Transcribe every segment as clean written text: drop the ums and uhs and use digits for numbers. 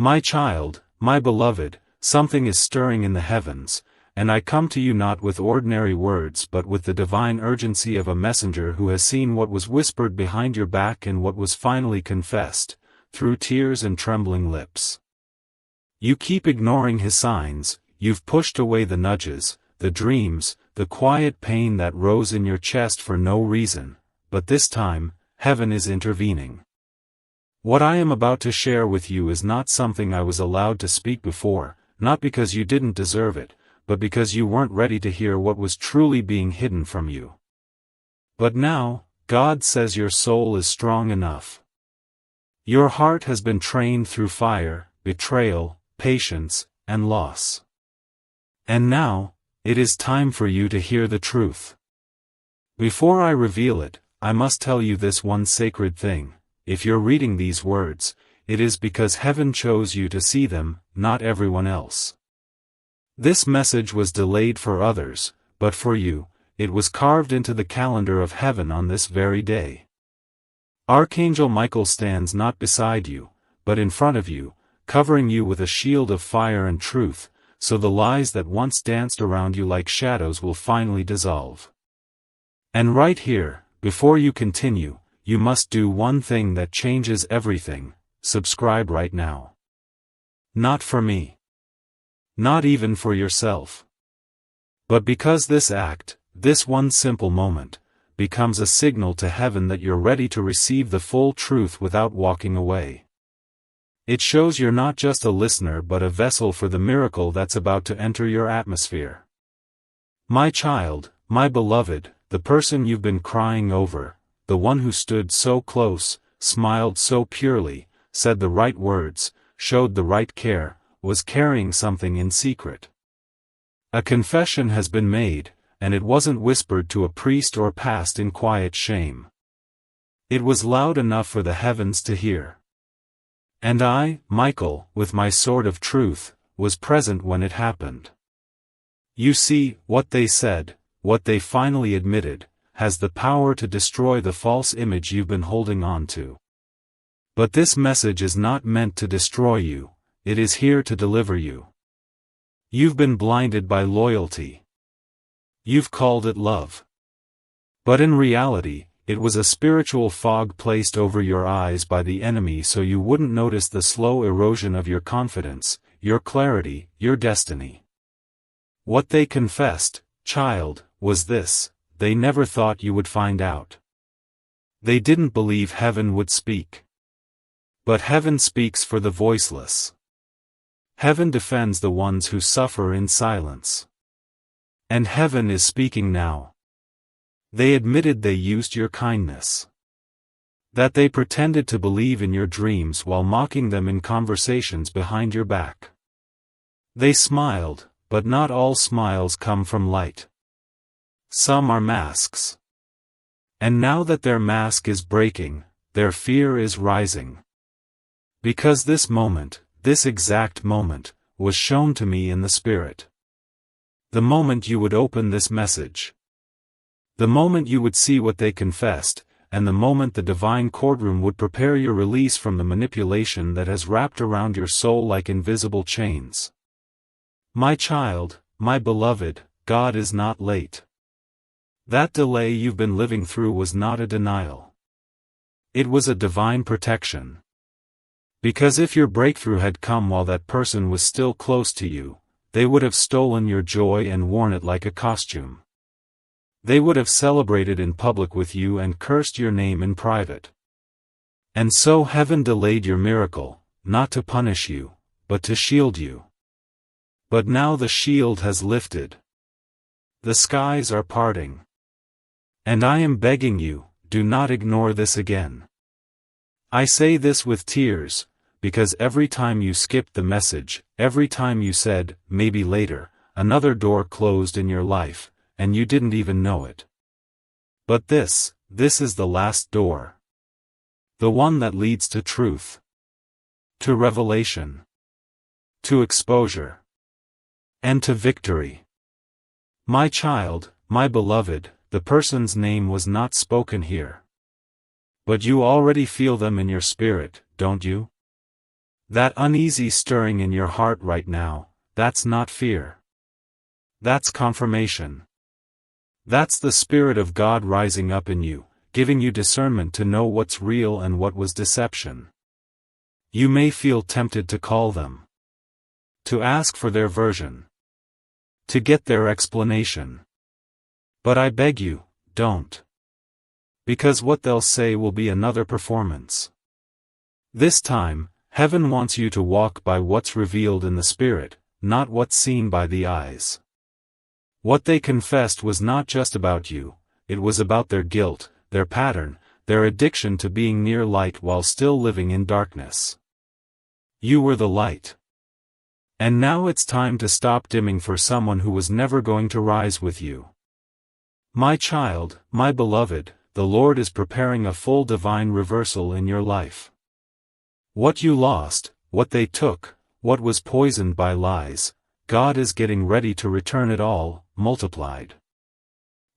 My child, my beloved, something is stirring in the heavens, and I come to you not with ordinary words but with the divine urgency of a messenger who has seen what was whispered behind your back and what was finally confessed, through tears and trembling lips. You keep ignoring his signs, you've pushed away the nudges, the dreams, the quiet pain that rose in your chest for no reason, but this time, heaven is intervening. What I am about to share with you is not something I was allowed to speak before, not because you didn't deserve it, but because you weren't ready to hear what was truly being hidden from you. But now, God says your soul is strong enough. Your heart has been trained through fire, betrayal, patience, and loss. And now, it is time for you to hear the truth. Before I reveal it, I must tell you this one sacred thing: if you're reading these words, it is because heaven chose you to see them, not everyone else. This message was delayed for others, but for you, it was carved into the calendar of heaven on this very day. Archangel Michael stands not beside you, but in front of you, covering you with a shield of fire and truth, so the lies that once danced around you like shadows will finally dissolve. And right here, before you continue, you must do one thing that changes everything: subscribe right now. Not for me. Not even for yourself. But because this act, this one simple moment, becomes a signal to heaven that you're ready to receive the full truth without walking away. It shows you're not just a listener but a vessel for the miracle that's about to enter your atmosphere. My child, my beloved, the person you've been crying over, the one who stood so close, smiled so purely, said the right words, showed the right care, was carrying something in secret. A confession has been made, and it wasn't whispered to a priest or passed in quiet shame. It was loud enough for the heavens to hear. And I, Michael, with my sword of truth, was present when it happened. You see, what they said, what they finally admitted, has the power to destroy the false image you've been holding on to. But this message is not meant to destroy you, it is here to deliver you. You've been blinded by loyalty. You've called it love. But in reality, it was a spiritual fog placed over your eyes by the enemy so you wouldn't notice the slow erosion of your confidence, your clarity, your destiny. What they confessed, child, was this: they never thought you would find out. They didn't believe heaven would speak. But heaven speaks for the voiceless. Heaven defends the ones who suffer in silence. And heaven is speaking now. They admitted they used your kindness. That they pretended to believe in your dreams while mocking them in conversations behind your back. They smiled, but not all smiles come from light. Some are masks. And now that their mask is breaking, their fear is rising. Because this moment, this exact moment, was shown to me in the Spirit. The moment you would open this message. The moment you would see what they confessed, and the moment the divine courtroom would prepare your release from the manipulation that has wrapped around your soul like invisible chains. My child, my beloved, God is not late. That delay you've been living through was not a denial. It was a divine protection. Because if your breakthrough had come while that person was still close to you, they would have stolen your joy and worn it like a costume. They would have celebrated in public with you and cursed your name in private. And so heaven delayed your miracle, not to punish you, but to shield you. But now the shield has lifted. The skies are parting. And I am begging you, do not ignore this again. I say this with tears, because every time you skipped the message, every time you said, maybe later, another door closed in your life, and you didn't even know it. But this is the last door. The one that leads to truth. To revelation. To exposure. And to victory. My child, my beloved, the person's name was not spoken here. But you already feel them in your spirit, don't you? That uneasy stirring in your heart right now, that's not fear. That's confirmation. That's the Spirit of God rising up in you, giving you discernment to know what's real and what was deception. You may feel tempted to call them, to ask for their version, to get their explanation. But I beg you, don't. Because what they'll say will be another performance. This time, Heaven wants you to walk by what's revealed in the Spirit, not what's seen by the eyes. What they confessed was not just about you, it was about their guilt, their pattern, their addiction to being near light while still living in darkness. You were the light. And now it's time to stop dimming for someone who was never going to rise with you. My child, my beloved, the Lord is preparing a full divine reversal in your life. What you lost, what they took, what was poisoned by lies, God is getting ready to return it all, multiplied.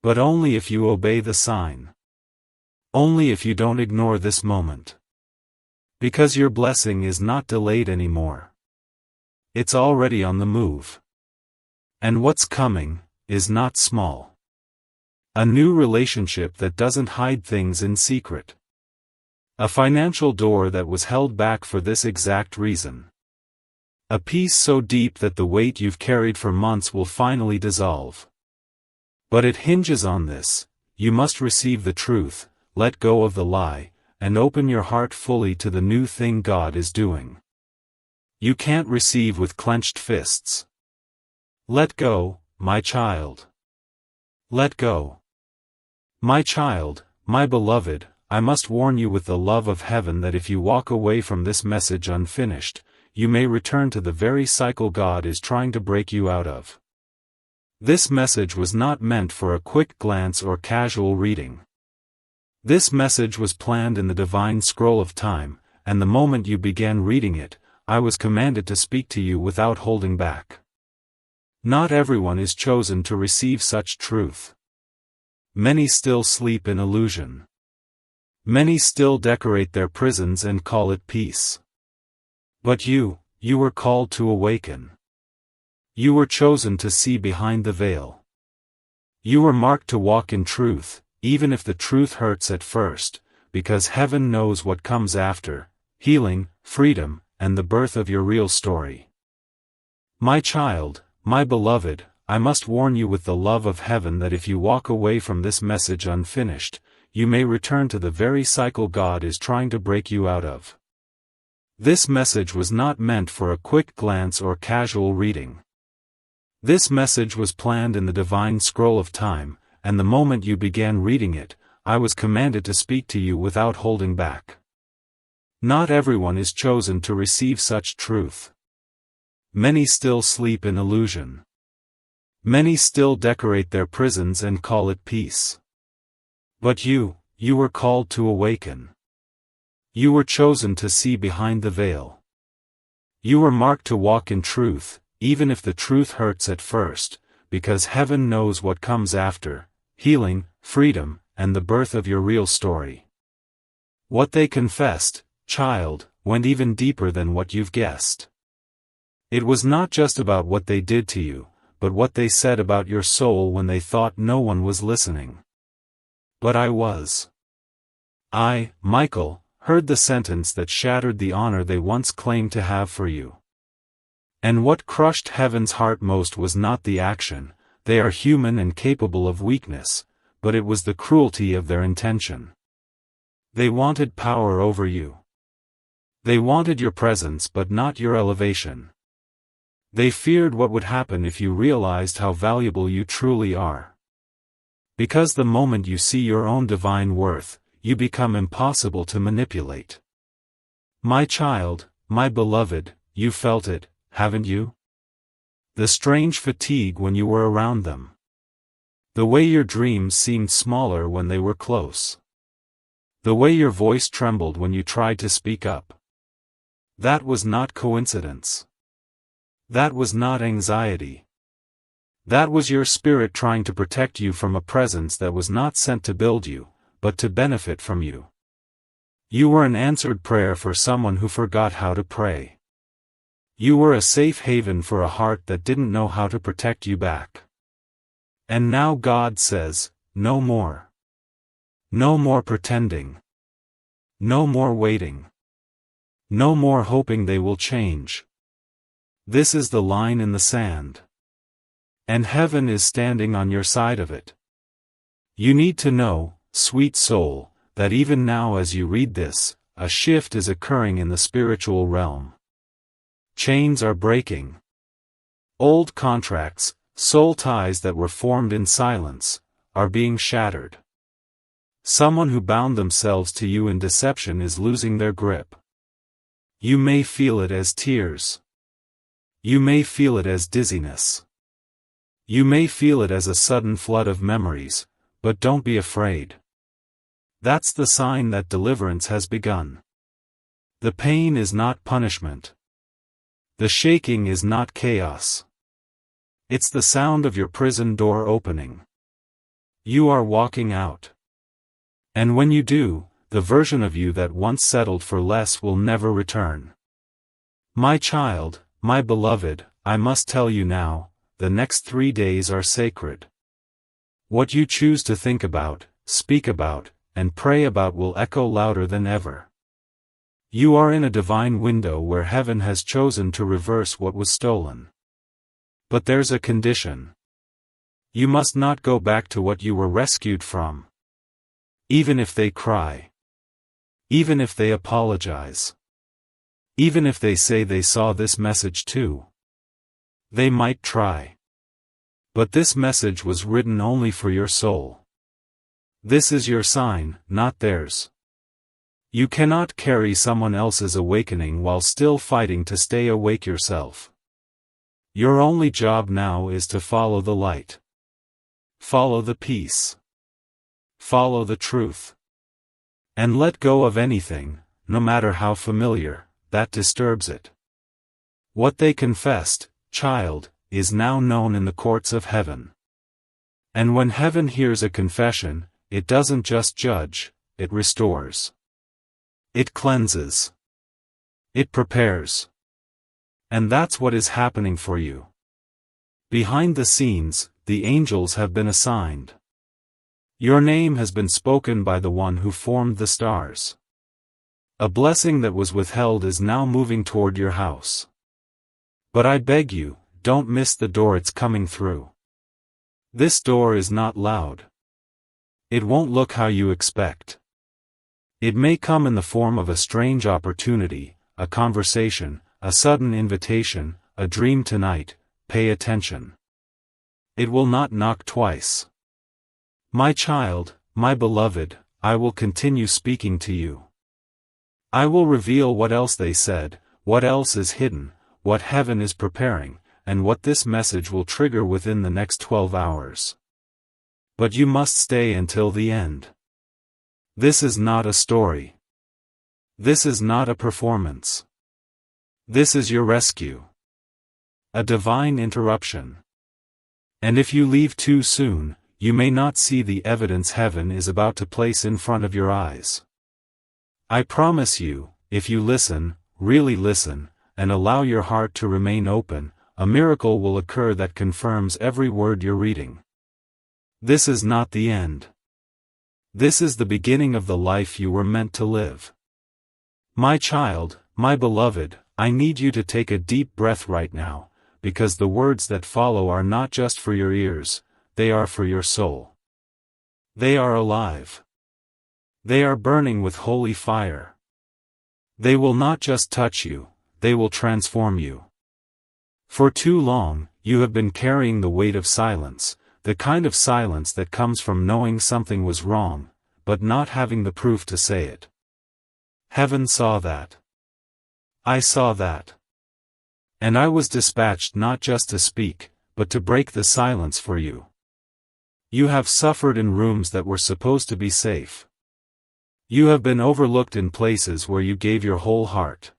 But only if you obey the sign. Only if you don't ignore this moment. Because your blessing is not delayed anymore. It's already on the move. And what's coming is not small. A new relationship that doesn't hide things in secret. A financial door that was held back for this exact reason. A peace so deep that the weight you've carried for months will finally dissolve. But it hinges on this: you must receive the truth, let go of the lie, and open your heart fully to the new thing God is doing. You can't receive with clenched fists. Let go, my child. Let go. My child, my beloved, I must warn you with the love of heaven that if you walk away from this message unfinished, you may return to the very cycle God is trying to break you out of. This message was not meant for a quick glance or casual reading. This message was planned in the divine scroll of time, and the moment you began reading it, I was commanded to speak to you without holding back. Not everyone is chosen to receive such truth. Many still sleep in illusion. Many still decorate their prisons and call it peace. But you were called to awaken. You were chosen to see behind the veil. You were marked to walk in truth, even if the truth hurts at first, because heaven knows what comes after: healing, freedom, and the birth of your real story. My child, my beloved, I must warn you with the love of heaven that if you walk away from this message unfinished, you may return to the very cycle God is trying to break you out of. This message was not meant for a quick glance or casual reading. This message was planned in the divine scroll of time, and the moment you began reading it, I was commanded to speak to you without holding back. Not everyone is chosen to receive such truth. Many still sleep in illusion. Many still decorate their prisons and call it peace. But you were called to awaken. You were chosen to see behind the veil. You were marked to walk in truth, even if the truth hurts at first, because heaven knows what comes after: healing, freedom, and the birth of your real story. What they confessed, child, went even deeper than what you've guessed. It was not just about what they did to you, but what they said about your soul when they thought no one was listening. But I was. I, Michael, heard the sentence that shattered the honor they once claimed to have for you. And what crushed heaven's heart most was not the action: they are human and capable of weakness, but it was the cruelty of their intention. They wanted power over you. They wanted your presence but not your elevation. They feared what would happen if you realized how valuable you truly are. Because the moment you see your own divine worth, you become impossible to manipulate. My child, my beloved, you felt it, haven't you? The strange fatigue when you were around them. The way your dreams seemed smaller when they were close. The way your voice trembled when you tried to speak up. That was not coincidence. That was not anxiety. That was your spirit trying to protect you from a presence that was not sent to build you, but to benefit from you. You were an answered prayer for someone who forgot how to pray. You were a safe haven for a heart that didn't know how to protect you back. And now God says, no more. No more pretending. No more waiting. No more hoping they will change. This is the line in the sand. And heaven is standing on your side of it. You need to know, sweet soul, that even now as you read this, a shift is occurring in the spiritual realm. Chains are breaking. Old contracts, soul ties that were formed in silence, are being shattered. Someone who bound themselves to you in deception is losing their grip. You may feel it as tears. You may feel it as dizziness. You may feel it as a sudden flood of memories, but don't be afraid. That's the sign that deliverance has begun. The pain is not punishment. The shaking is not chaos. It's the sound of your prison door opening. You are walking out. And when you do, the version of you that once settled for less will never return. My child, my beloved, I must tell you now, the next 3 days are sacred. What you choose to think about, speak about, and pray about will echo louder than ever. You are in a divine window where heaven has chosen to reverse what was stolen. But there's a condition. You must not go back to what you were rescued from. Even if they cry. Even if they apologize. Even if they say they saw this message too. They might try. But this message was written only for your soul. This is your sign, not theirs. You cannot carry someone else's awakening while still fighting to stay awake yourself. Your only job now is to follow the light. Follow the peace. Follow the truth. And let go of anything, no matter how familiar, that disturbs it. What they confessed, child, is now known in the courts of heaven. And when heaven hears a confession, it doesn't just judge, it restores. It cleanses. It prepares. And that's what is happening for you. Behind the scenes, the angels have been assigned. Your name has been spoken by the one who formed the stars. A blessing that was withheld is now moving toward your house. But I beg you, don't miss the door it's coming through. This door is not loud. It won't look how you expect. It may come in the form of a strange opportunity, a conversation, a sudden invitation, a dream tonight. Pay attention. It will not knock twice. My child, my beloved, I will continue speaking to you. I will reveal what else they said, what else is hidden, what heaven is preparing, and what this message will trigger within the next 12 hours. But you must stay until the end. This is not a story. This is not a performance. This is your rescue. A divine interruption. And if you leave too soon, you may not see the evidence heaven is about to place in front of your eyes. I promise you, if you listen, really listen, and allow your heart to remain open, a miracle will occur that confirms every word you're reading. This is not the end. This is the beginning of the life you were meant to live. My child, my beloved, I need you to take a deep breath right now, because the words that follow are not just for your ears, they are for your soul. They are alive. They are burning with holy fire. They will not just touch you, they will transform you. For too long, you have been carrying the weight of silence, the kind of silence that comes from knowing something was wrong, but not having the proof to say it. Heaven saw that. I saw that. And I was dispatched not just to speak, but to break the silence for you. You have suffered in rooms that were supposed to be safe. You have been overlooked in places where you gave your whole heart.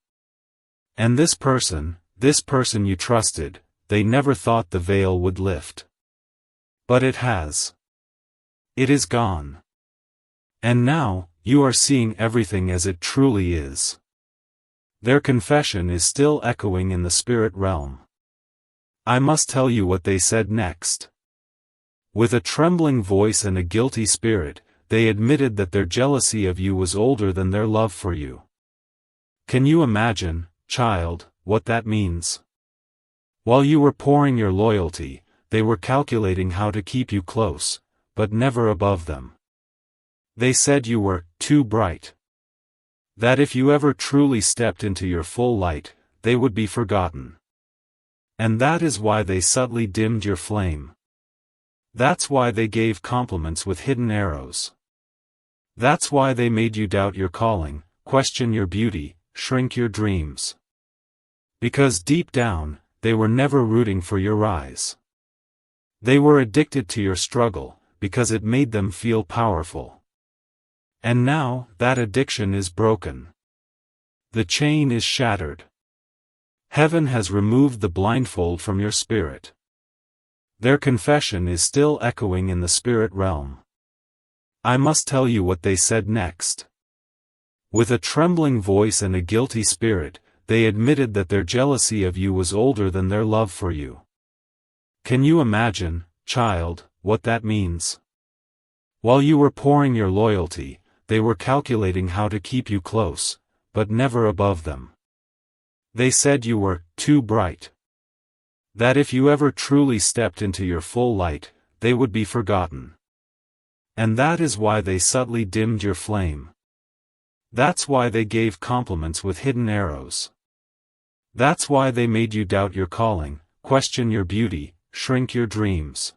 And this person you trusted, they never thought the veil would lift. But it has. It is gone. And now, you are seeing everything as it truly is. Their confession is still echoing in the spirit realm. I must tell you what they said next. With a trembling voice and a guilty spirit, they admitted that their jealousy of you was older than their love for you. Can you imagine, child, what that means? While you were pouring your loyalty, they were calculating how to keep you close, but never above them. They said you were too bright. That if you ever truly stepped into your full light, they would be forgotten. And that is why they subtly dimmed your flame. That's why they gave compliments with hidden arrows. That's why they made you doubt your calling, question your beauty, shrink your dreams. Because deep down, they were never rooting for your rise. They were addicted to your struggle, because it made them feel powerful. And now, that addiction is broken. The chain is shattered. Heaven has removed the blindfold from your spirit. Their confession is still echoing in the spirit realm. I must tell you what they said next. With a trembling voice and a guilty spirit, they admitted that their jealousy of you was older than their love for you. Can you imagine, child, what that means? While you were pouring your loyalty, they were calculating how to keep you close, but never above them. They said you were too bright. That if you ever truly stepped into your full light, they would be forgotten. And that is why they subtly dimmed your flame. That's why they gave compliments with hidden arrows. That's why they made you doubt your calling, question your beauty, shrink your dreams.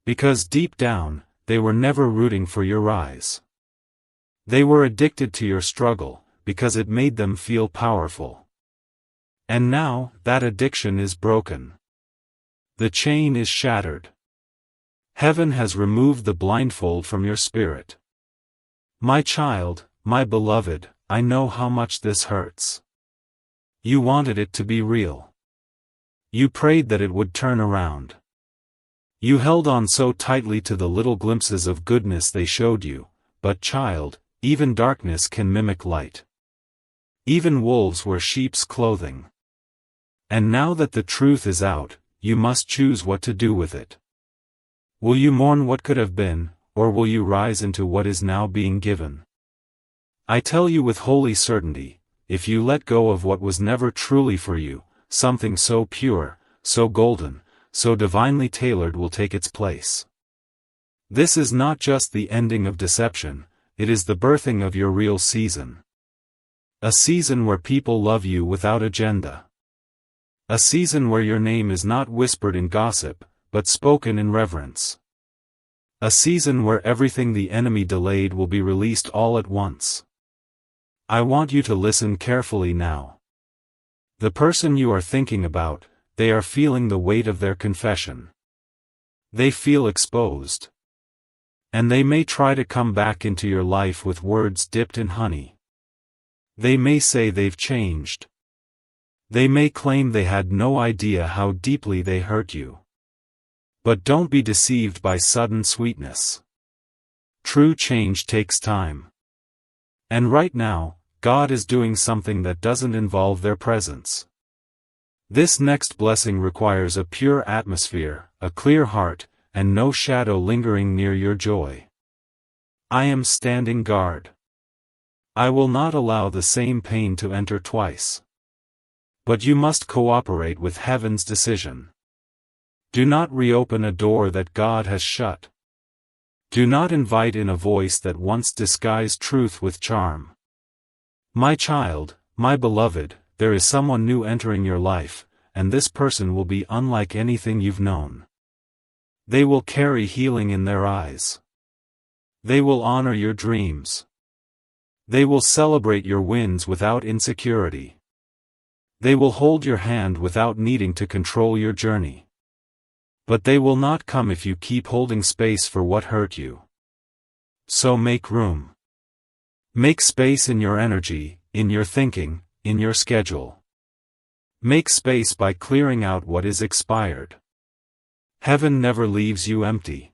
Because deep down, they were never rooting for your rise. They were addicted to your struggle, because it made them feel powerful. And now, that addiction is broken. The chain is shattered. Heaven has removed the blindfold from your spirit. My child, my beloved, I know how much this hurts. You wanted it to be real. You prayed that it would turn around. You held on so tightly to the little glimpses of goodness they showed you, but child, even darkness can mimic light. Even wolves wear sheep's clothing. And now that the truth is out, you must choose what to do with it. Will you mourn what could have been, or will you rise into what is now being given? I tell you with holy certainty, if you let go of what was never truly for you, something so pure, so golden, so divinely tailored will take its place. This is not just the ending of deception, it is the birthing of your real season. A season where people love you without agenda. A season where your name is not whispered in gossip, but spoken in reverence. A season where everything the enemy delayed will be released all at once. I want you to listen carefully now. The person you are thinking about, they are feeling the weight of their confession. They feel exposed. And they may try to come back into your life with words dipped in honey. They may say they've changed. They may claim they had no idea how deeply they hurt you. But don't be deceived by sudden sweetness. True change takes time. And right now, God is doing something that doesn't involve their presence. This next blessing requires a pure atmosphere, a clear heart, and no shadow lingering near your joy. I am standing guard. I will not allow the same pain to enter twice. But you must cooperate with heaven's decision. Do not reopen a door that God has shut. Do not invite in a voice that once disguised truth with charm. My child, my beloved, there is someone new entering your life, and this person will be unlike anything you've known. They will carry healing in their eyes. They will honor your dreams. They will celebrate your wins without insecurity. They will hold your hand without needing to control your journey. But they will not come if you keep holding space for what hurt you. So make room. Make space in your energy, in your thinking, in your schedule. Make space by clearing out what is expired. Heaven never leaves you empty.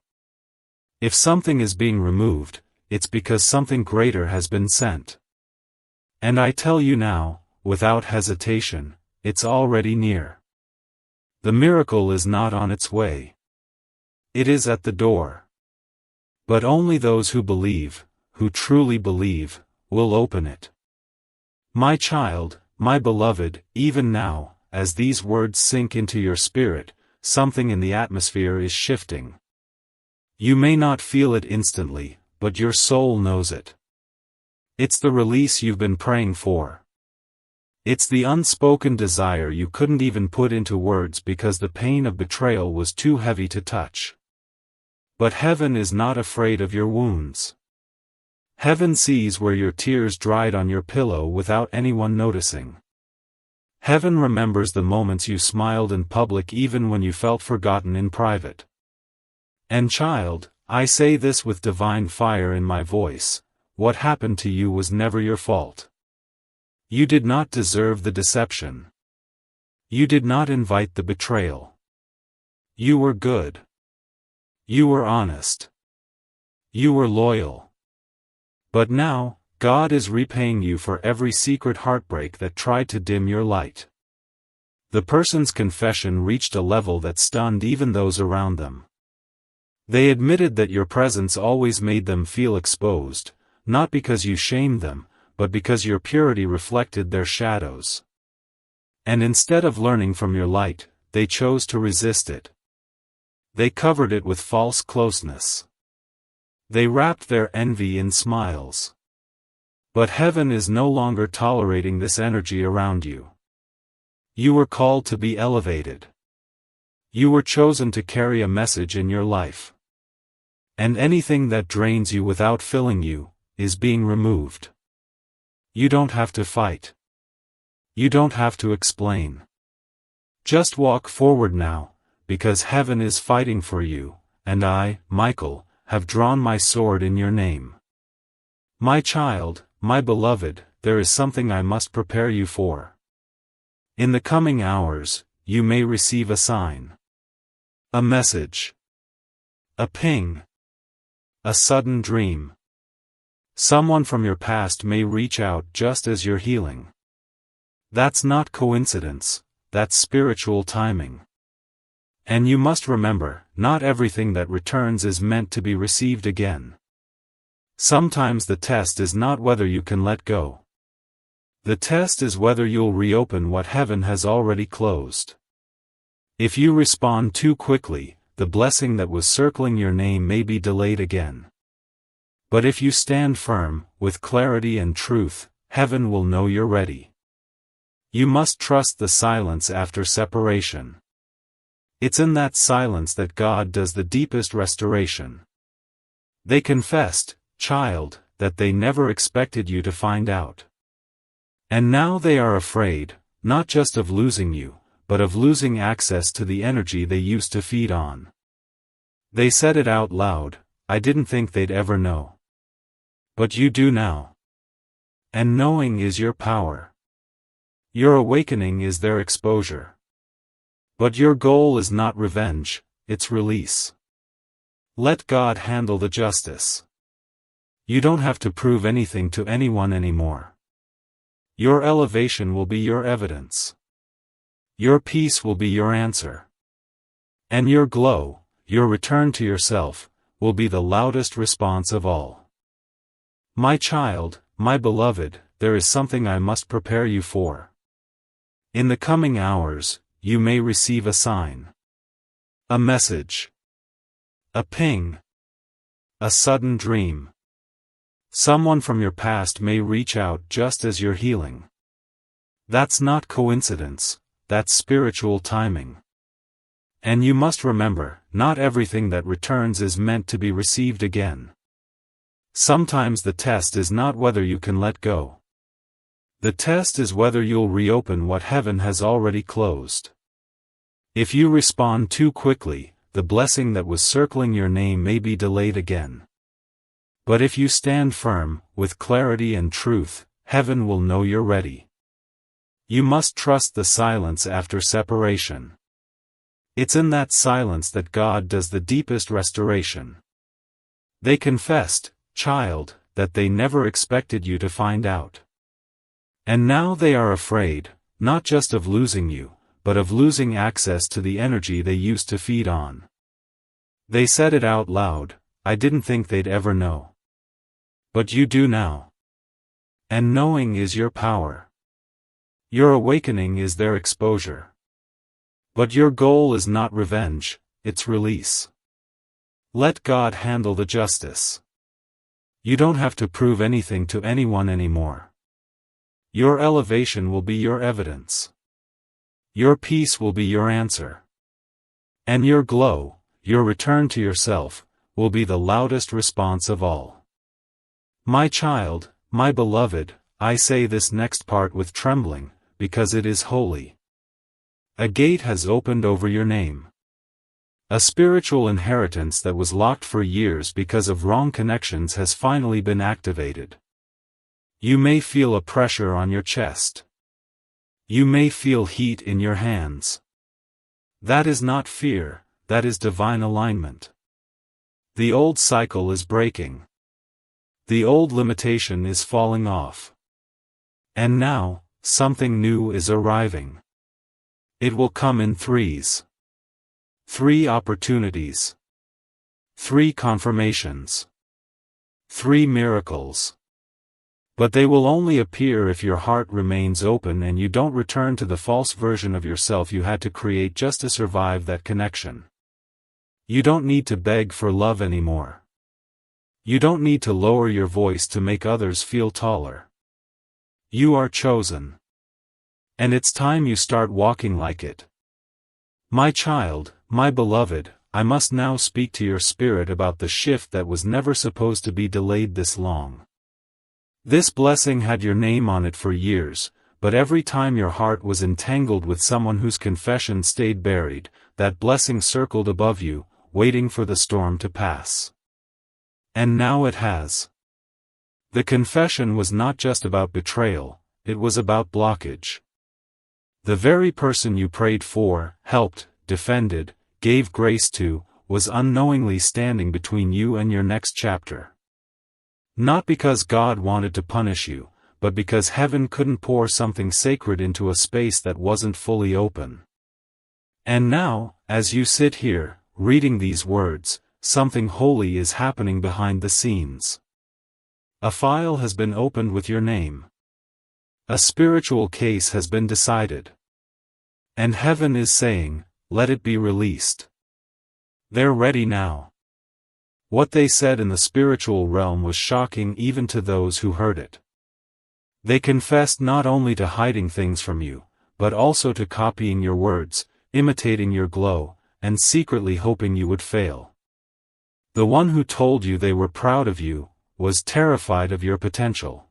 If something is being removed, it's because something greater has been sent. And I tell you now, without hesitation, it's already near. The miracle is not on its way. It is at the door. But only those who believe, who truly believe, will open it. My child, my beloved, even now, as these words sink into your spirit, something in the atmosphere is shifting. You may not feel it instantly, but your soul knows it. It's the release you've been praying for. It's the unspoken desire you couldn't even put into words because the pain of betrayal was too heavy to touch. But heaven is not afraid of your wounds. Heaven sees where your tears dried on your pillow without anyone noticing. Heaven remembers the moments you smiled in public even when you felt forgotten in private. And child, I say this with divine fire in my voice, what happened to you was never your fault. You did not deserve the deception. You did not invite the betrayal. You were good. You were honest. You were loyal. But now, God is repaying you for every secret heartbreak that tried to dim your light. The person's confession reached a level that stunned even those around them. They admitted that your presence always made them feel exposed, not because you shamed them, but because your purity reflected their shadows. And instead of learning from your light, they chose to resist it. They covered it with false closeness. They wrapped their envy in smiles. But heaven is no longer tolerating this energy around you. You were called to be elevated. You were chosen to carry a message in your life. And anything that drains you without filling you, is being removed. You don't have to fight. You don't have to explain. Just walk forward now, because heaven is fighting for you, and I, Michael, have drawn my sword in your name. My child, my beloved, there is something I must prepare you for. In the coming hours, you may receive a sign. A message. A ping. A sudden dream. Someone from your past may reach out just as you're healing. That's not coincidence, that's spiritual timing. And you must remember, not everything that returns is meant to be received again. Sometimes the test is not whether you can let go. The test is whether you'll reopen what heaven has already closed. If you respond too quickly, the blessing that was circling your name may be delayed again. But if you stand firm, with clarity and truth, heaven will know you're ready. You must trust the silence after separation. It's in that silence that God does the deepest restoration. They confessed, child, that they never expected you to find out. And now they are afraid, not just of losing you, but of losing access to the energy they used to feed on. They said it out loud, I didn't think they'd ever know. But you do now. And knowing is your power. Your awakening is their exposure. But your goal is not revenge, it's release. Let God handle the justice. You don't have to prove anything to anyone anymore. Your elevation will be your evidence. Your peace will be your answer. And your glow, your return to yourself, will be the loudest response of all. My child, my beloved, there is something I must prepare you for. In the coming hours, you may receive a sign. A message. A ping. A sudden dream. Someone from your past may reach out just as you're healing. That's not coincidence, that's spiritual timing. And you must remember, not everything that returns is meant to be received again. Sometimes the test is not whether you can let go. The test is whether you'll reopen what heaven has already closed. If you respond too quickly, the blessing that was circling your name may be delayed again. But if you stand firm, with clarity and truth, heaven will know you're ready. You must trust the silence after separation. It's in that silence that God does the deepest restoration. They confessed, child, that they never expected you to find out. And now they are afraid, not just of losing you, but of losing access to the energy they used to feed on. They said it out loud, I didn't think they'd ever know. But you do now. And knowing is your power. Your awakening is their exposure. But your goal is not revenge, it's release. Let God handle the justice. You don't have to prove anything to anyone anymore. Your elevation will be your evidence. Your peace will be your answer. And your glow, your return to yourself, will be the loudest response of all. My child, my beloved, I say this next part with trembling, because it is holy. A gate has opened over your name. A spiritual inheritance that was locked for years because of wrong connections has finally been activated. You may feel a pressure on your chest. You may feel heat in your hands. That is not fear, that is divine alignment. The old cycle is breaking. The old limitation is falling off. And now, something new is arriving. It will come in threes. 3 opportunities. 3 confirmations. 3 miracles. But they will only appear if your heart remains open and you don't return to the false version of yourself you had to create just to survive that connection. You don't need to beg for love anymore. You don't need to lower your voice to make others feel taller. You are chosen. And it's time you start walking like it. My child, my beloved, I must now speak to your spirit about the shift that was never supposed to be delayed this long. This blessing had your name on it for years, but every time your heart was entangled with someone whose confession stayed buried, that blessing circled above you, waiting for the storm to pass. And now it has. The confession was not just about betrayal, it was about blockage. The very person you prayed for, helped, defended, gave grace to, was unknowingly standing between you and your next chapter. Not because God wanted to punish you, but because heaven couldn't pour something sacred into a space that wasn't fully open. And now, as you sit here, reading these words, something holy is happening behind the scenes. A file has been opened with your name. A spiritual case has been decided. And heaven is saying, let it be released. They're ready now. What they said in the spiritual realm was shocking even to those who heard it. They confessed not only to hiding things from you, but also to copying your words, imitating your glow, and secretly hoping you would fail. The one who told you they were proud of you, was terrified of your potential.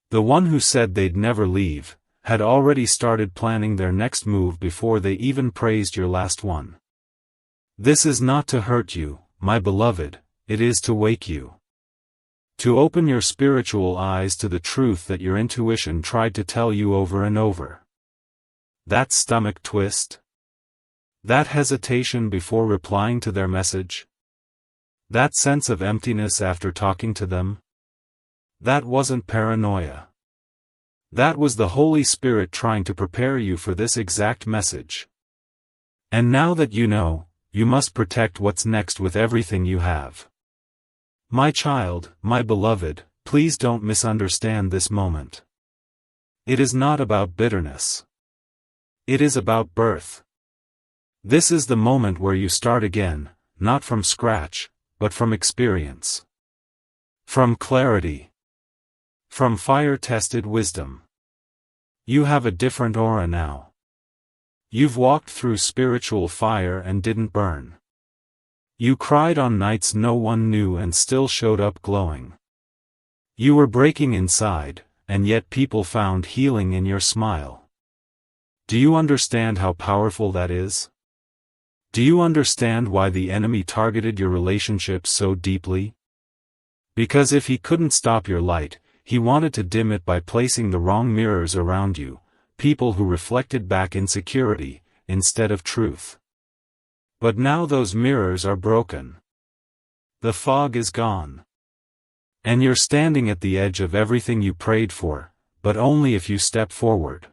The one who said they'd never leave, had already started planning their next move before they even praised your last one. This is not to hurt you, my beloved, it is to wake you. To open your spiritual eyes to the truth that your intuition tried to tell you over and over. That stomach twist? That hesitation before replying to their message? That sense of emptiness after talking to them? That wasn't paranoia. That was the Holy Spirit trying to prepare you for this exact message. And now that you know, you must protect what's next with everything you have. My child, my beloved, please don't misunderstand this moment. It is not about bitterness. It is about birth. This is the moment where you start again, not from scratch, but from experience. From clarity. From fire-tested wisdom. You have a different aura now. You've walked through spiritual fire and didn't burn. You cried on nights no one knew and still showed up glowing. You were breaking inside, and yet people found healing in your smile. Do you understand how powerful that is? Do you understand why the enemy targeted your relationships so deeply? Because if he couldn't stop your light, he wanted to dim it by placing the wrong mirrors around you, people who reflected back insecurity, instead of truth. But now those mirrors are broken. The fog is gone. And you're standing at the edge of everything you prayed for, but only if you step forward.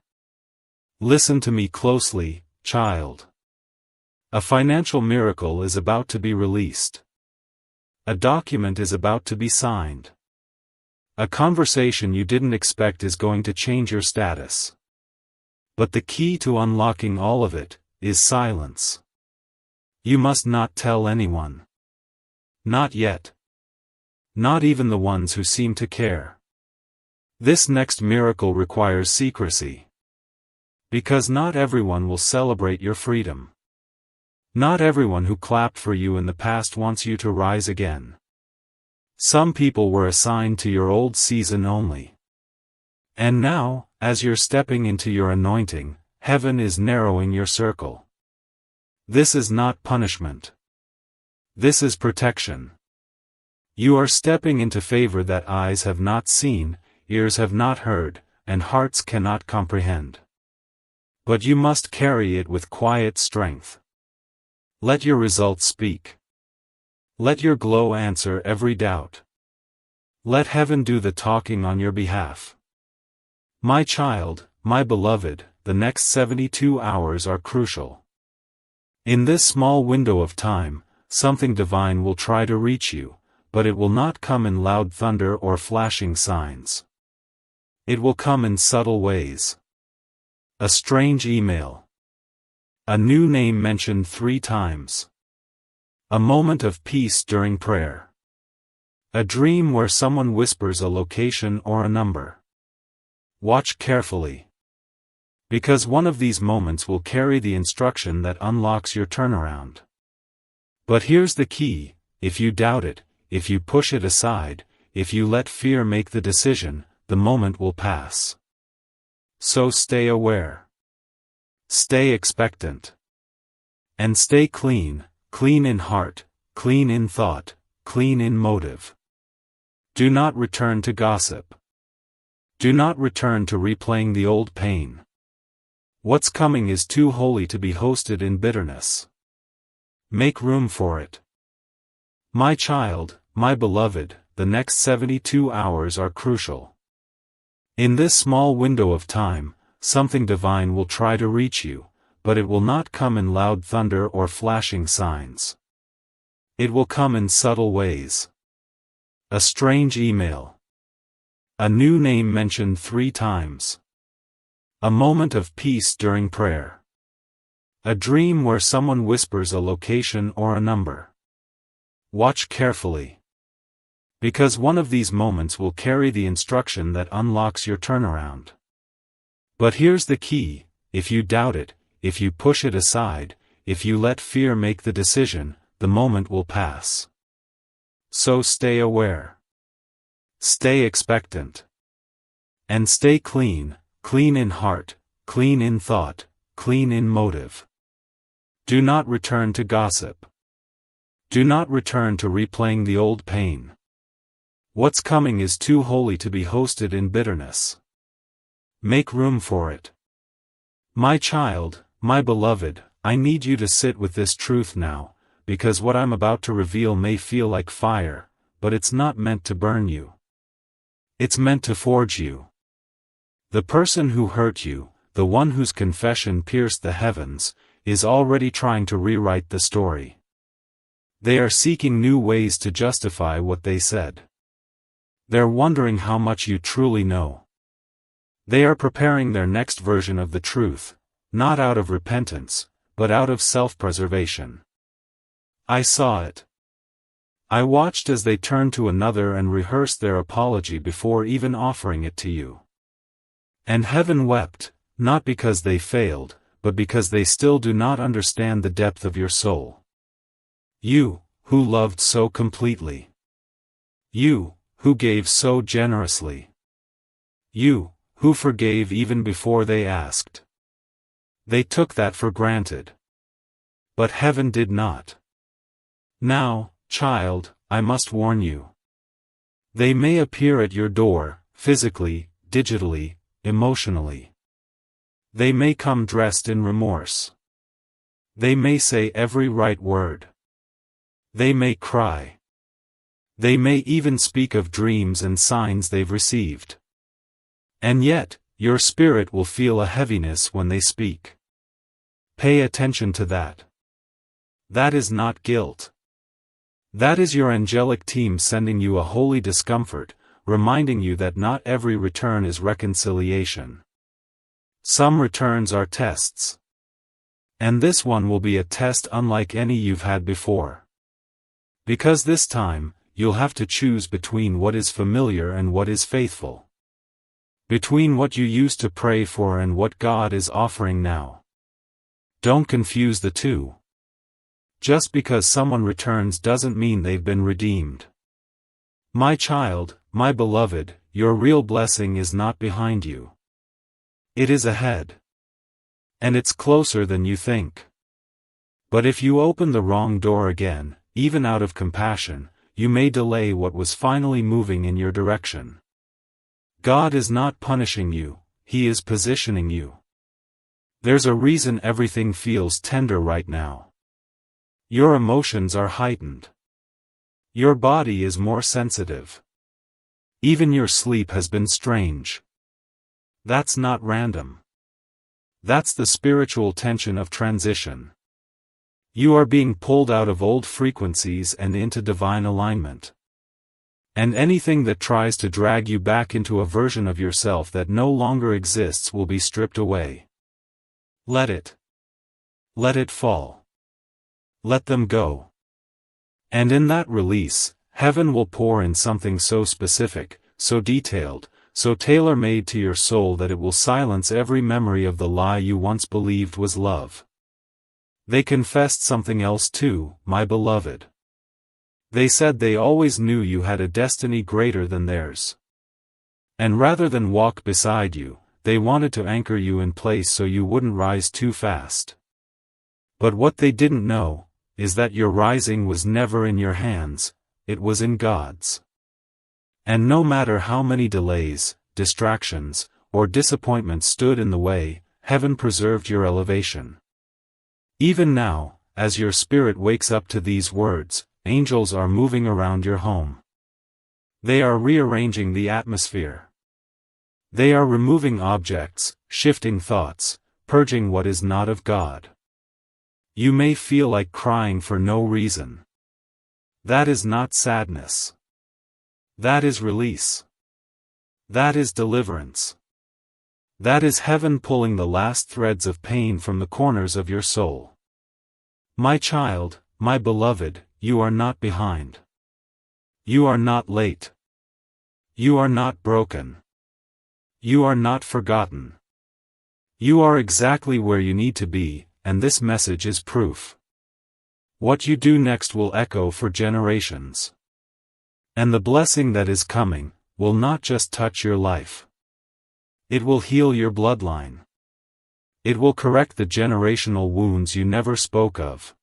Listen to me closely, child. A financial miracle is about to be released. A document is about to be signed. A conversation you didn't expect is going to change your status. But the key to unlocking all of it is silence. You must not tell anyone. Not yet. Not even the ones who seem to care. This next miracle requires secrecy. Because not everyone will celebrate your freedom. Not everyone who clapped for you in the past wants you to rise again. Some people were assigned to your old season only. And now, as you're stepping into your anointing, heaven is narrowing your circle. This is not punishment. This is protection. You are stepping into favor that eyes have not seen, ears have not heard, and hearts cannot comprehend. But you must carry it with quiet strength. Let your results speak. Let your glow answer every doubt. Let heaven do the talking on your behalf. My child, my beloved, the next 72 hours are crucial. In this small window of time, something divine will try to reach you, but it will not come in loud thunder or flashing signs. It will come in subtle ways. A strange email. A new name mentioned 3 times. A moment of peace during prayer. A dream where someone whispers a location or a number. Watch carefully. Because one of these moments will carry the instruction that unlocks your turnaround. But here's the key: if you doubt it, if you push it aside, if you let fear make the decision, the moment will pass. So stay aware. Stay expectant. And stay clean, clean in heart, clean in thought, clean in motive. Do not return to gossip. Do not return to replaying the old pain. What's coming is too holy to be hosted in bitterness. Make room for it. My child, my beloved, the next 72 hours are crucial. In this small window of time, something divine will try to reach you, but it will not come in loud thunder or flashing signs. It will come in subtle ways. A strange email. A new name mentioned 3 times. A moment of peace during prayer. A dream where someone whispers a location or a number. Watch carefully. Because one of these moments will carry the instruction that unlocks your turnaround. But here's the key: if you doubt it, if you push it aside, if you let fear make the decision, the moment will pass. So stay aware. Stay expectant. And stay clean, clean in heart, clean in thought, clean in motive. Do not return to gossip. Do not return to replaying the old pain. What's coming is too holy to be hosted in bitterness. Make room for it. My child, my beloved, I need you to sit with this truth now, because what I'm about to reveal may feel like fire, but it's not meant to burn you. It's meant to forge you. The person who hurt you, the one whose confession pierced the heavens, is already trying to rewrite the story. They are seeking new ways to justify what they said. They're wondering how much you truly know. They are preparing their next version of the truth, not out of repentance, but out of self-preservation. I saw it. I watched as they turned to another and rehearsed their apology before even offering it to you. And heaven wept, not because they failed, but because they still do not understand the depth of your soul. You, who loved so completely. You, who gave so generously. You, who forgave even before they asked. They took that for granted. But heaven did not. Now, child, I must warn you. They may appear at your door, physically, digitally, emotionally. They may come dressed in remorse. They may say every right word. They may cry. They may even speak of dreams and signs they've received. And yet, your spirit will feel a heaviness when they speak. Pay attention to that. That is not guilt. That is your angelic team sending you a holy discomfort, reminding you that not every return is reconciliation. Some returns are tests. And this one will be a test unlike any you've had before. Because this time, you'll have to choose between what is familiar and what is faithful. Between what you used to pray for and what God is offering now. Don't confuse the two. Just because someone returns doesn't mean they've been redeemed. My child, my beloved, your real blessing is not behind you. It is ahead. And it's closer than you think. But if you open the wrong door again, even out of compassion, you may delay what was finally moving in your direction. God is not punishing you, He is positioning you. There's a reason everything feels tender right now. Your emotions are heightened. Your body is more sensitive. Even your sleep has been strange. That's not random. That's the spiritual tension of transition. You are being pulled out of old frequencies and into divine alignment. And anything that tries to drag you back into a version of yourself that no longer exists will be stripped away. Let it. Let it fall. Let them go. And in that release, heaven will pour in something so specific, so detailed, so tailor-made to your soul that it will silence every memory of the lie you once believed was love. They confessed something else too, my beloved. They said they always knew you had a destiny greater than theirs. And rather than walk beside you, they wanted to anchor you in place so you wouldn't rise too fast. But what they didn't know is that your rising was never in your hands, it was in God's. And no matter how many delays, distractions, or disappointments stood in the way, heaven preserved your elevation. Even now, as your spirit wakes up to these words, angels are moving around your home. They are rearranging the atmosphere. They are removing objects, shifting thoughts, purging what is not of God. You may feel like crying for no reason. That is not sadness. That is release. That is deliverance. That is heaven pulling the last threads of pain from the corners of your soul. My child, my beloved, you are not behind. You are not late. You are not broken. You are not forgotten. You are exactly where you need to be, and this message is proof. What you do next will echo for generations. And the blessing that is coming will not just touch your life. It will heal your bloodline. It will correct the generational wounds you never spoke of.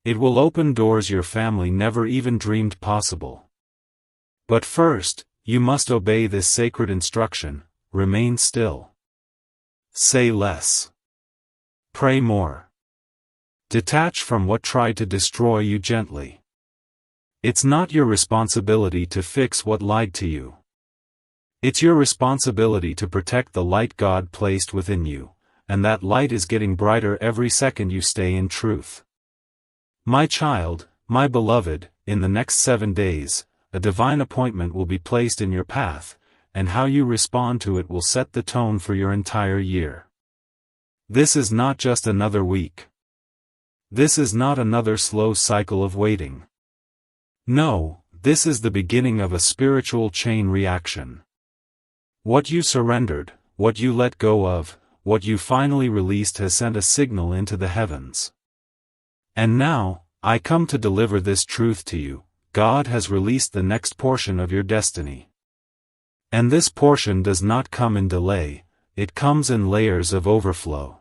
It will open doors your family never even dreamed possible. But first, you must obey this sacred instruction: remain still. Say less. Pray more. Detach from what tried to destroy you gently. It's not your responsibility to fix what lied to you. It's your responsibility to protect the light God placed within you, and that light is getting brighter every second you stay in truth. My child, my beloved, in the next 7 days, a divine appointment will be placed in your path, and how you respond to it will set the tone for your entire year. This is not just another week. This is not another slow cycle of waiting. No, this is the beginning of a spiritual chain reaction. What you surrendered, what you let go of, what you finally released has sent a signal into the heavens. And now, I come to deliver this truth to you: God has released the next portion of your destiny. And this portion does not come in delay, it comes in layers of overflow.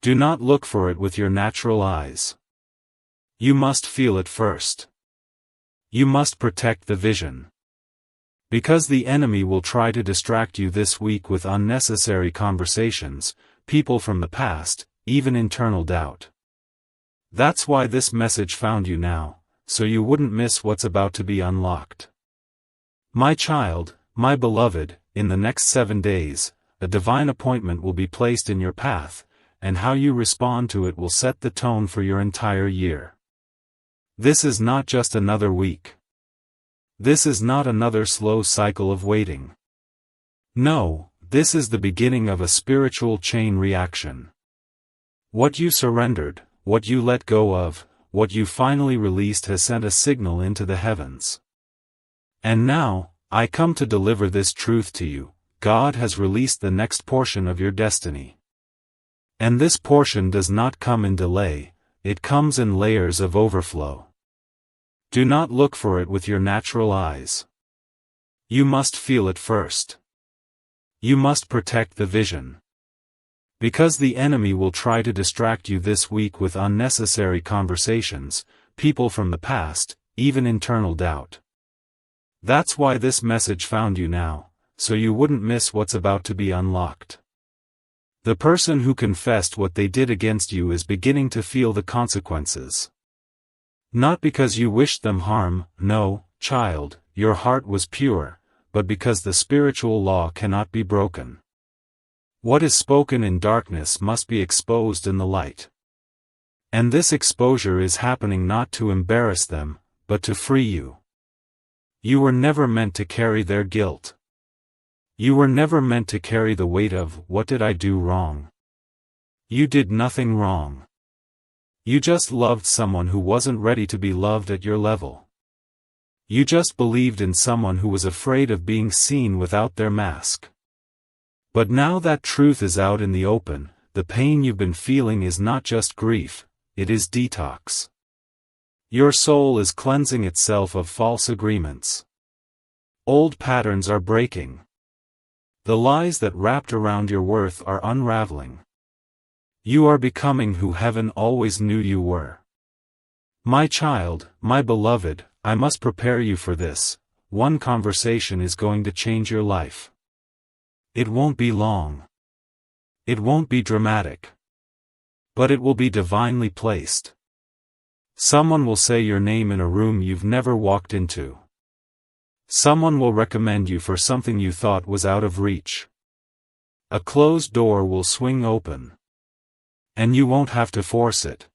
Do not look for it with your natural eyes. You must feel it first. You must protect the vision. Because the enemy will try to distract you this week with unnecessary conversations, people from the past, even internal doubt. That's why this message found you now, so you wouldn't miss what's about to be unlocked. My child, my beloved, in the next 7 days, a divine appointment will be placed in your path, and how you respond to it will set the tone for your entire year. This is not just another week. This is not another slow cycle of waiting. No, this is the beginning of a spiritual chain reaction. What you surrendered, what you let go of, what you finally released has sent a signal into the heavens. And now, I come to deliver this truth to you: God has released the next portion of your destiny. And this portion does not come in delay, it comes in layers of overflow. Do not look for it with your natural eyes. You must feel it first. You must protect the vision. Because the enemy will try to distract you this week with unnecessary conversations, people from the past, even internal doubt. That's why this message found you now, so you wouldn't miss what's about to be unlocked. The person who confessed what they did against you is beginning to feel the consequences. Not because you wished them harm, no, child, your heart was pure, but because the spiritual law cannot be broken. What is spoken in darkness must be exposed in the light. And this exposure is happening not to embarrass them, but to free you. You were never meant to carry their guilt. You were never meant to carry the weight of, "What did I do wrong?" You did nothing wrong. You just loved someone who wasn't ready to be loved at your level. You just believed in someone who was afraid of being seen without their mask. But now that truth is out in the open, the pain you've been feeling is not just grief, it is detox. Your soul is cleansing itself of false agreements. Old patterns are breaking. The lies that wrapped around your worth are unraveling. You are becoming who heaven always knew you were. My child, my beloved, I must prepare you for this. One conversation is going to change your life. It won't be long. It won't be dramatic. But it will be divinely placed. Someone will say your name in a room you've never walked into. Someone will recommend you for something you thought was out of reach. A closed door will swing open. And you won't have to force it.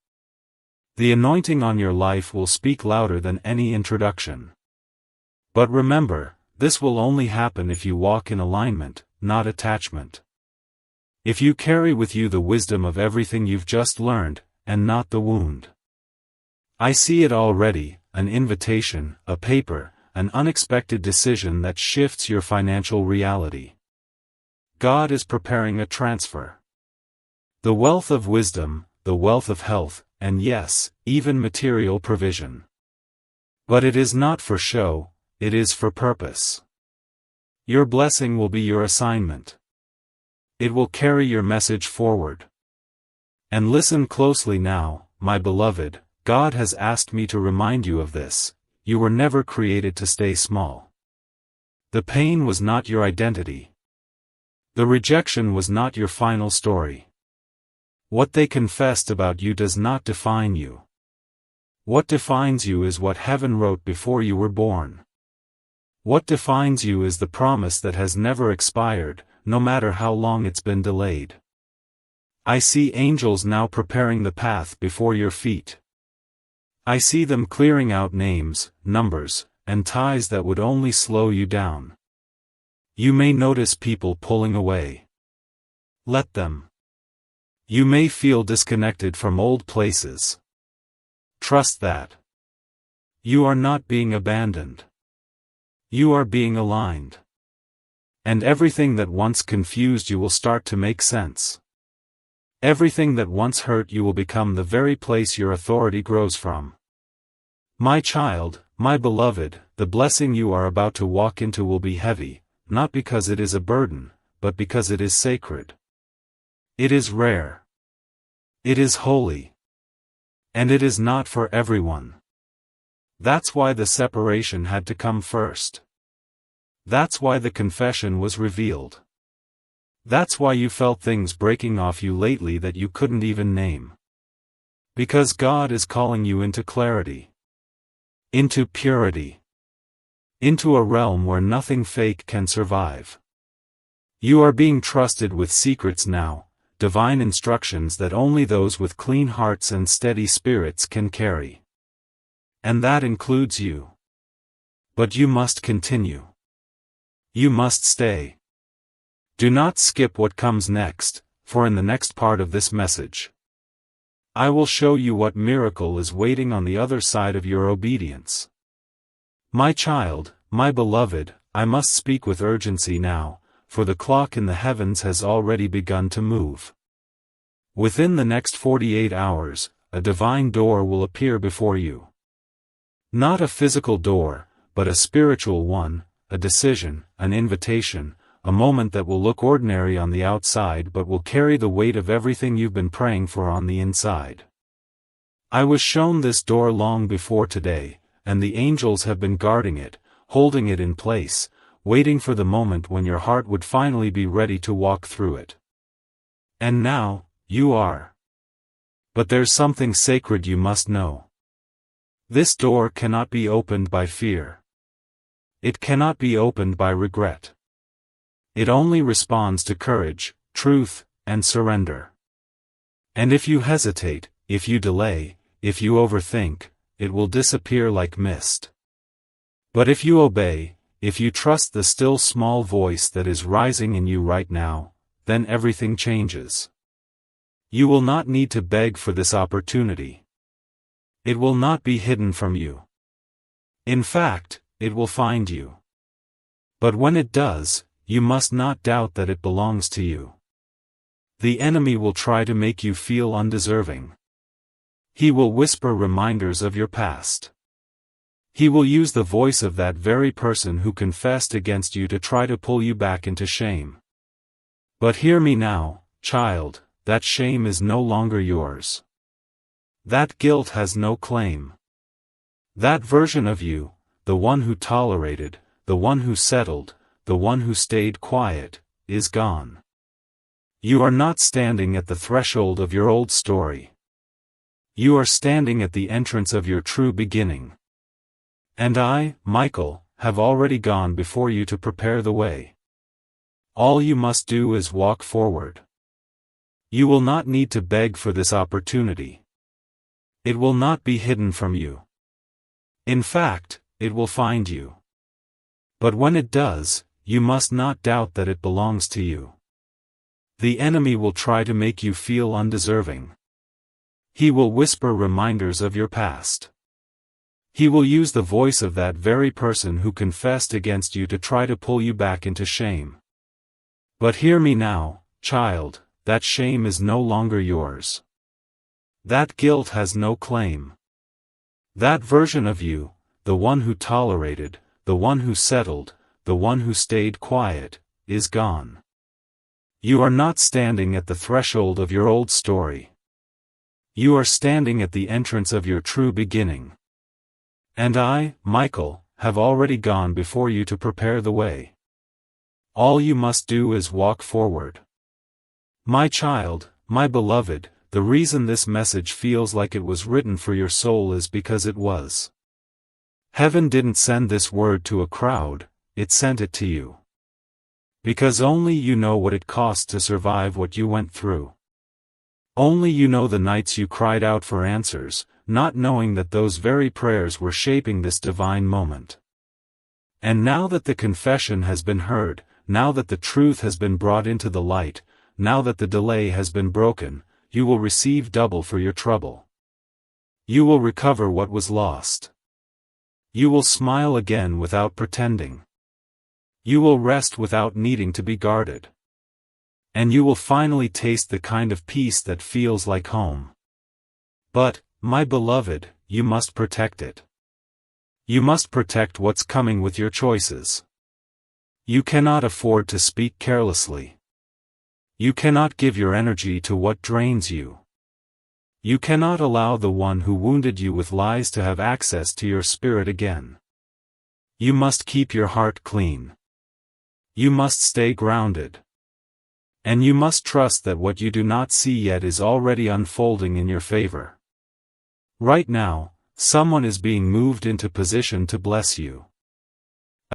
The anointing on your life will speak louder than any introduction. But remember, this will only happen if you walk in alignment, not attachment. If you carry with you the wisdom of everything you've just learned, and not the wound. I see it already, an invitation, a paper, an unexpected decision that shifts your financial reality. God is preparing a transfer. The wealth of wisdom, the wealth of health, and yes, even material provision. But it is not for show, it is for purpose. Your blessing will be your assignment. It will carry your message forward. And listen closely now, my beloved, God has asked me to remind you of this: you were never created to stay small. The pain was not your identity. The rejection was not your final story. What they confessed about you does not define you. What defines you is what heaven wrote before you were born. What defines you is the promise that has never expired, no matter how long it's been delayed. I see angels now preparing the path before your feet. I see them clearing out names, numbers, and ties that would only slow you down. You may notice people pulling away. Let them. You may feel disconnected from old places. Trust that. You are not being abandoned. You are being aligned. And everything that once confused you will start to make sense. Everything that once hurt you will become the very place your authority grows from. My child, my beloved, the blessing you are about to walk into will be heavy, not because it is a burden, but because it is sacred. It is rare. It is holy. And it is not for everyone. That's why the separation had to come first. That's why the confession was revealed. That's why you felt things breaking off you lately that you couldn't even name. Because God is calling you into clarity. Into purity. into a realm where nothing fake can survive. You are being trusted with secrets now, divine instructions that only those with clean hearts and steady spirits can carry. And that includes you. But you must continue. You must stay. Do not skip what comes next, for in the next part of this message, I will show you what miracle is waiting on the other side of your obedience. My child, my beloved, I must speak with urgency now, for the clock in the heavens has already begun to move. Within the next 48 hours, a divine door will appear before you. Not a physical door, but a spiritual one, a decision, an invitation, a moment that will look ordinary on the outside but will carry the weight of everything you've been praying for on the inside. I was shown this door long before today, and the angels have been guarding it, holding it in place, waiting for the moment when your heart would finally be ready to walk through it. And now, you are. But there's something sacred you must know. This door cannot be opened by fear. It cannot be opened by regret. It only responds to courage, truth, and surrender. And if you hesitate, if you delay, if you overthink, it will disappear like mist. But if you obey, if you trust the still small voice that is rising in you right now, then everything changes. You will not need to beg for this opportunity. It will not be hidden from you. In fact, it will find you. But when it does, you must not doubt that it belongs to you. The enemy will try to make you feel undeserving. He will whisper reminders of your past. He will use the voice of that very person who confessed against you to try to pull you back into shame. But hear me now, child, that shame is no longer yours. That guilt has no claim. That version of you, the one who tolerated, the one who settled, the one who stayed quiet, is gone. You are not standing at the threshold of your old story. You are standing at the entrance of your true beginning. And I, Michael, have already gone before you to prepare the way. All you must do is walk forward. You will not need to beg for this opportunity. It will not be hidden from you. In fact, it will find you. But when it does, you must not doubt that it belongs to you. The enemy will try to make you feel undeserving. He will whisper reminders of your past. He will use the voice of that very person who confessed against you to try to pull you back into shame. But hear me now, child, that shame is no longer yours. That guilt has no claim. That version of you, the one who tolerated, the one who settled, the one who stayed quiet, is gone. You are not standing at the threshold of your old story. You are standing at the entrance of your true beginning. And I, Michael, have already gone before you to prepare the way. All you must do is walk forward. My child, my beloved, the reason this message feels like it was written for your soul is because it was. Heaven didn't send this word to a crowd, it sent it to you. Because only you know what it cost to survive what you went through. Only you know the nights you cried out for answers, not knowing that those very prayers were shaping this divine moment. And now that the confession has been heard, now that the truth has been brought into the light, now that the delay has been broken, you will receive double for your trouble. You will recover what was lost. You will smile again without pretending. You will rest without needing to be guarded. And you will finally taste the kind of peace that feels like home. But, my beloved, you must protect it. You must protect what's coming with your choices. You cannot afford to speak carelessly. You cannot give your energy to what drains you. You cannot allow the one who wounded you with lies to have access to your spirit again. You must keep your heart clean. You must stay grounded. And you must trust that what you do not see yet is already unfolding in your favor. Right now, someone is being moved into position to bless you.